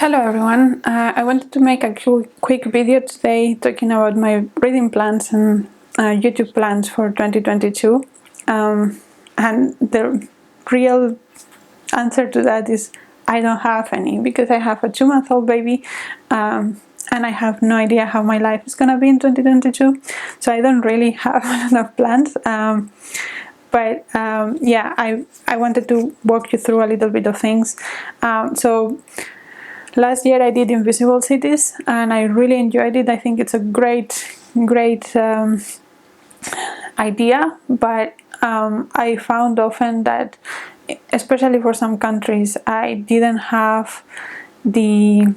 Hello everyone, I wanted to make a quick video today talking about my reading plans and YouTube plans for 2022, and the real answer to that is I don't have any, because I have a 2-month-old baby, and I have no idea how my life is gonna be in 2022, so I don't really have a lot of plans. Yeah, I wanted to walk you through a little bit of things. So last year I did Invisible Cities and I really enjoyed it. I think it's a great idea, but I found often that, especially for some countries, I didn't have the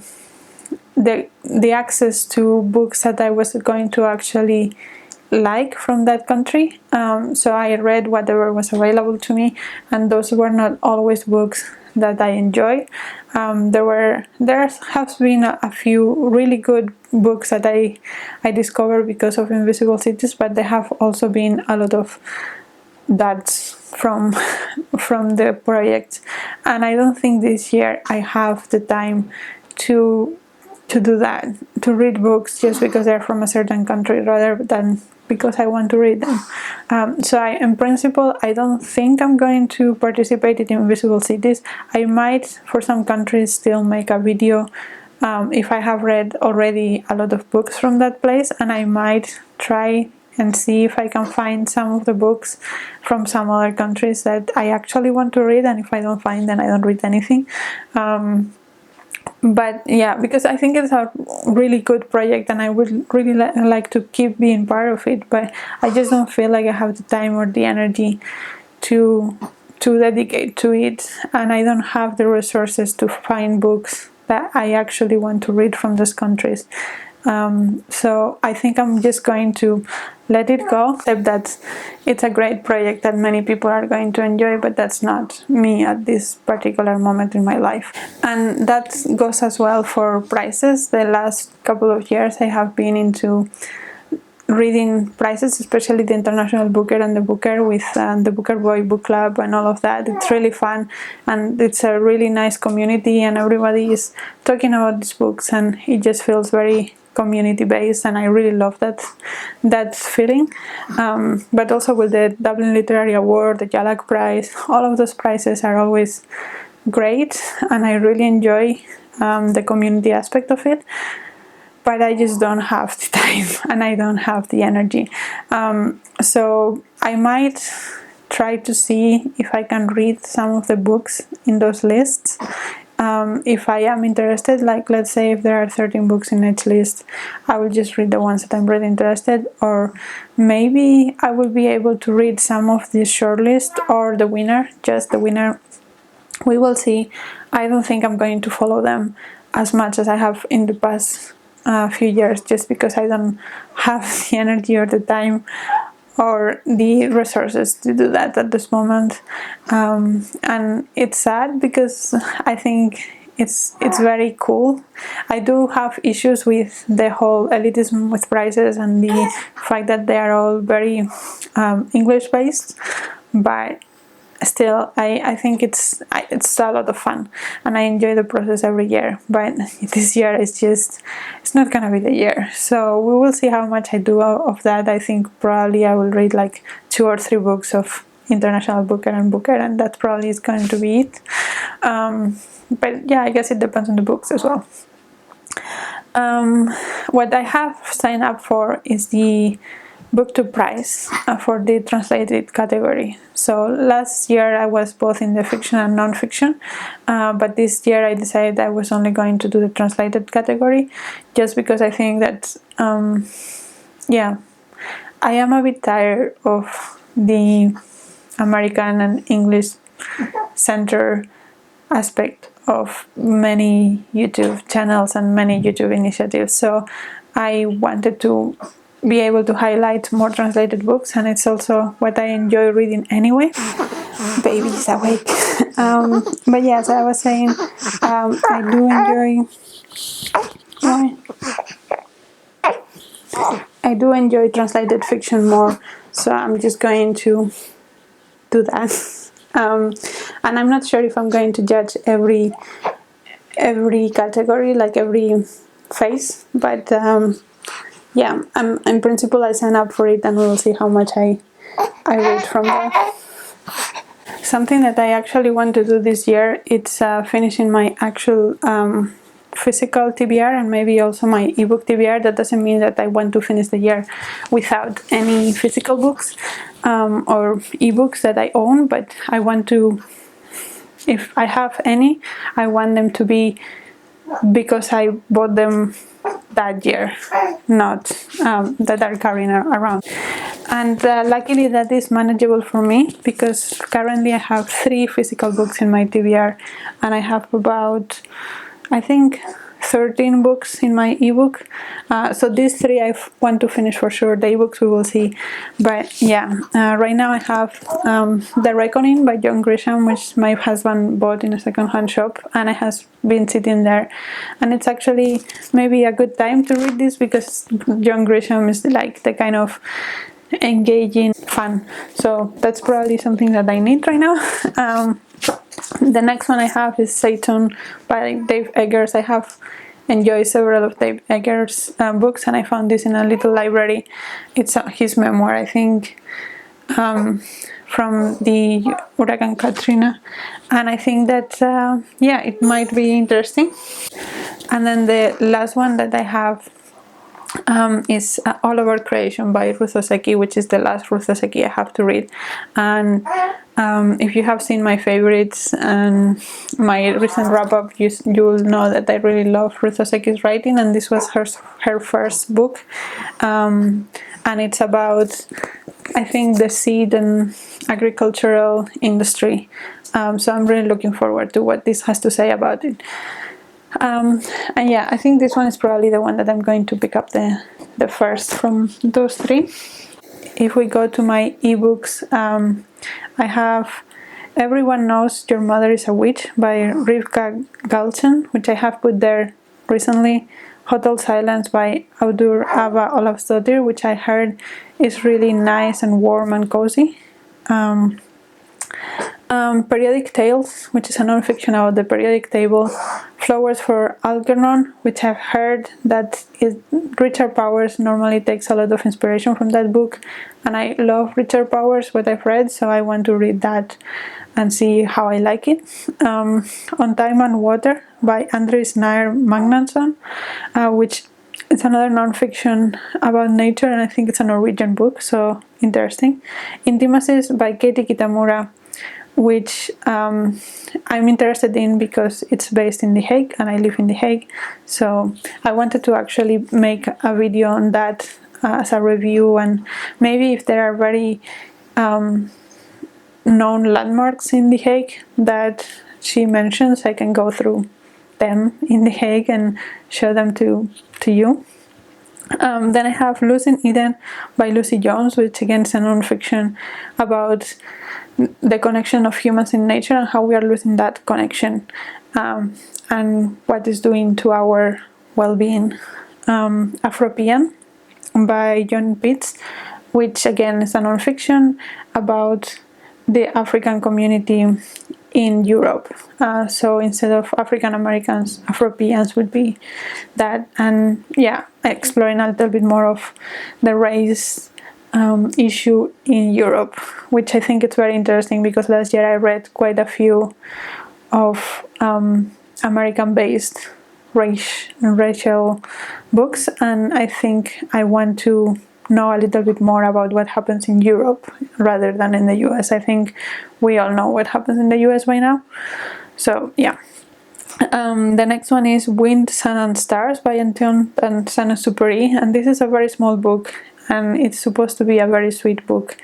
access to books that I was going to actually like from that country. So I read whatever was available to me, and those were not always books that I enjoy. There has been a few really good books that I discovered because of Invisible Cities, but there have also been a lot of that's from the project, and I don't think this year I have the time to do that, to read books just because they're from a certain country rather than because I want to read them. So in principle, I don't think I'm going to participate in Invisible Cities. I might, for some countries, still make a video if I have read already a lot of books from that place, and I might try and see if I can find some of the books from some other countries that I actually want to read, and if I don't find, then I don't read anything. But yeah, because I think it's a really good project and I would really like to keep being part of it, but I just don't feel like I have the time or the energy to dedicate to it, and I don't have the resources to find books that I actually want to read from those countries. So I think I'm just going to let it go, except that it's a great project that many people are going to enjoy, but that's not me at this particular moment in my life. And that goes as well for prizes. The last couple of years I have been into reading prizes, especially the International Booker and the Booker with the Booker Boy Book Club and all of that. It's really fun, and it's a really nice community, and everybody is talking about these books, and it just feels very community based, and I really love that feeling. But also with the Dublin Literary Award, the Jalak Prize, all of those prizes are always great, and I really enjoy the community aspect of it, but I just don't have the time and I don't have the energy. So I might try to see if I can read some of the books in those lists. If I am interested, like let's say if there are 13 books in each list, I will just read the ones that I'm really interested, or maybe I will be able to read some of the shortlist or the winner, just the winner. We will see. I don't think I'm going to follow them as much as I have in the past few years, just because I don't have the energy or the time or the resources to do that at this moment. And it's sad because I think it's very cool. I do have issues with the whole elitism with prizes and the fact that they are all very English based, but still I think it's a lot of fun and I enjoy the process every year. But this year it's not gonna be the year, so we will see how much I do of that. I think probably I will read like 2 or 3 books of International Booker, and that probably is going to be it. But yeah, I guess it depends on the books as well. What I have signed up for is the BookTube prize for the translated category. So last year I was both in the fiction and non-fiction, but this year I decided I was only going to do the translated category, just because I think that yeah, I am a bit tired of the American and English center aspect of many YouTube channels and many YouTube initiatives. So I wanted to be able to highlight more translated books, and it's also what I enjoy reading anyway. Baby's awake. But yeah, so I was saying, I do enjoy. I do enjoy translated fiction more, so I'm just going to do that. And I'm not sure if I'm going to judge every every category, like every phase. But yeah, in principle I sign up for it, and we'll see how much I read from there. Something that I actually want to do this year, it's finishing my actual physical TBR, and maybe also my ebook TBR. That doesn't mean that I want to finish the year without any physical books or ebooks that I own, but I want to, if I have any, I want them to be because I bought them that year, not that are carrying around. And luckily that is manageable for me, because currently I have 3 physical books in my TBR, and I have about, I think, 13 books in my ebook. So these 3 I want to finish for sure. The ebooks we will see. But yeah, right now I have The Reckoning by John Grisham, which my husband bought in a second-hand shop, and it has been sitting there. And it's actually maybe a good time to read this, because John Grisham is like the kind of engaging fun. So that's probably something that I need right now. The next one I have is Satan by Dave Eggers. I have enjoyed several of Dave Eggers' books, and I found this in a little library. It's his memoir, I think, from the Hurricane Katrina, and I think that yeah, it might be interesting. And then the last one that I have is All About Creation by Ruth Oseki, which is the last Ruth Oseki I have to read. And if you have seen my favorites and my recent wrap-up, you'll know that I really love Ruth Oseki's writing, and this was her first book. And it's about, I think, the seed and agricultural industry. So I'm really looking forward to what this has to say about it. And yeah, I think this one is probably the one that I'm going to pick up the first from those 3. If we go to my ebooks, I have Everyone Knows Your Mother is a Witch by Rivka Galchen, which I have put there recently. Hotel Silence by Audur Ava Olavsdottir, which I heard is really nice and warm and cozy. Periodic Tales, which is a non-fiction about the periodic table. Flowers for Algernon, which I've heard that Richard Powers normally takes a lot of inspiration from that book, and I love Richard Powers, what I've read, so I want to read that and see how I like it. On Time and Water by Andres Nair Magnusson, which is another non-fiction about nature, and I think it's a Norwegian book, so interesting. Intimacies by Katie Kitamura, which I'm interested in because it's based in The Hague and I live in The Hague, so I wanted to actually make a video on that as a review, and maybe if there are very known landmarks in The Hague that she mentions, I can go through them in The Hague and show them to you. Then I have Losing Eden by Lucy Jones, which again is a non-fiction about the connection of humans in nature and how we are losing that connection, and what it's doing to our well-being. Afropean by John Pitts, which again is a non-fiction about the African community in Europe. So instead of African Americans, Afropeans would be that, and yeah, exploring a little bit more of the race issue in Europe, which I think it's very interesting because last year I read quite a few of American-based racial books, and I think I want to know a little bit more about what happens in Europe rather than in the US. I think we all know what happens in the US by now. So yeah. The next one is Wind, Sun and Stars by Antoine and Saint-Exupéry, and this is a very small book and it's supposed to be a very sweet book.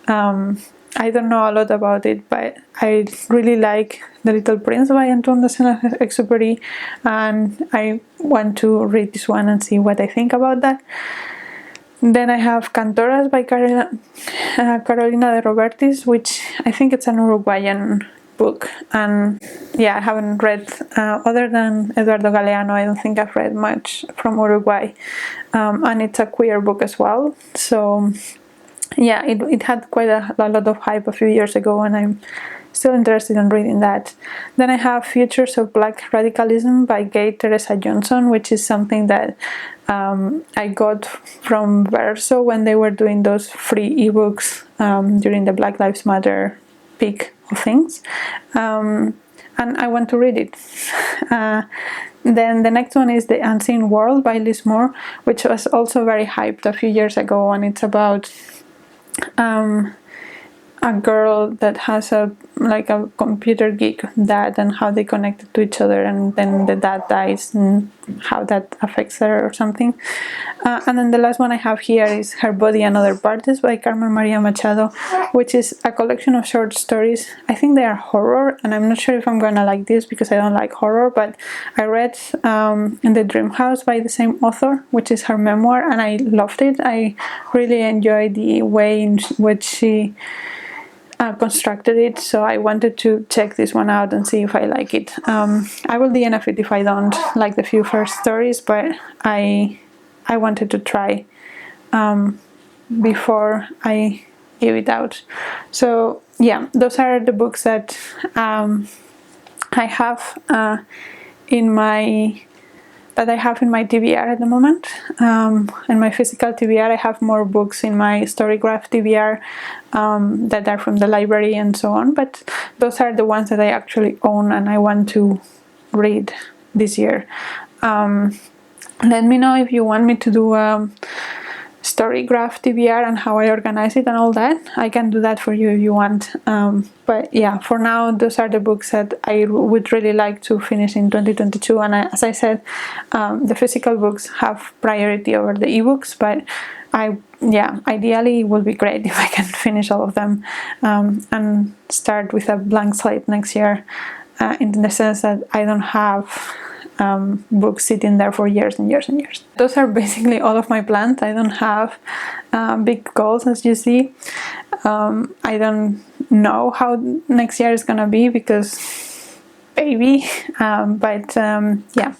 I don't know a lot about it, but I really like The Little Prince by Antoine de Saint-Exupéry, and I want to read this one and see what I think about that. Then I have Cantoras by Carolina de Robertis, which I think it's an Uruguayan book, and yeah, I haven't read other than Eduardo Galeano. I don't think I've read much from Uruguay, and it's a queer book as well, so yeah, it had quite a lot of hype a few years ago, and I'm still interested in reading that. Then I have Futures of Black Radicalism by Gay Teresa Johnson, which is something that I got from Verso when they were doing those free ebooks during the Black Lives Matter peak of things. And I want to read it. Then the next one is The Unseen World by Liz Moore, which was also very hyped a few years ago, and it's about a girl that has a computer geek dad and how they connected to each other, and then the dad dies and how that affects her or something. And then the last one I have here is Her Body and Other Parts by Carmen Maria Machado, which is a collection of short stories. I think they are horror, and I'm not sure if I'm gonna like this because I don't like horror, but I read In the Dream House by the same author, which is her memoir, and I loved it. I really enjoyed the way in which she constructed it, so I wanted to check this one out and see if I like it. I will DNF it if I don't like the few first stories, but I wanted to try before I give it out. So yeah, those are the books that I have in my TBR at the moment. In my physical TBR, I have more books in my Storygraph TBR that are from the library and so on, but those are the ones that I actually own and I want to read this year. Let me know if you want me to do Storygraph TBR and how I organize it and all that. I can do that for you if you want. But yeah, for now, those are the books that I would really like to finish in 2022. And as I said, the physical books have priority over the ebooks, but ideally it would be great if I can finish all of them and start with a blank slate next year, in the sense that I don't have books sitting there for years and years and years. Those are basically all of my plans. I don't have big goals, as you see. I don't know how next year is gonna be because baby, but yeah,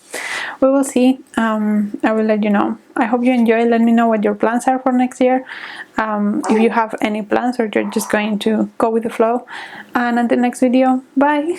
we will see. I will let you know. I hope you enjoy. Let me know what your plans are for next year, if you have any plans or you're just going to go with the flow. And until next video, bye.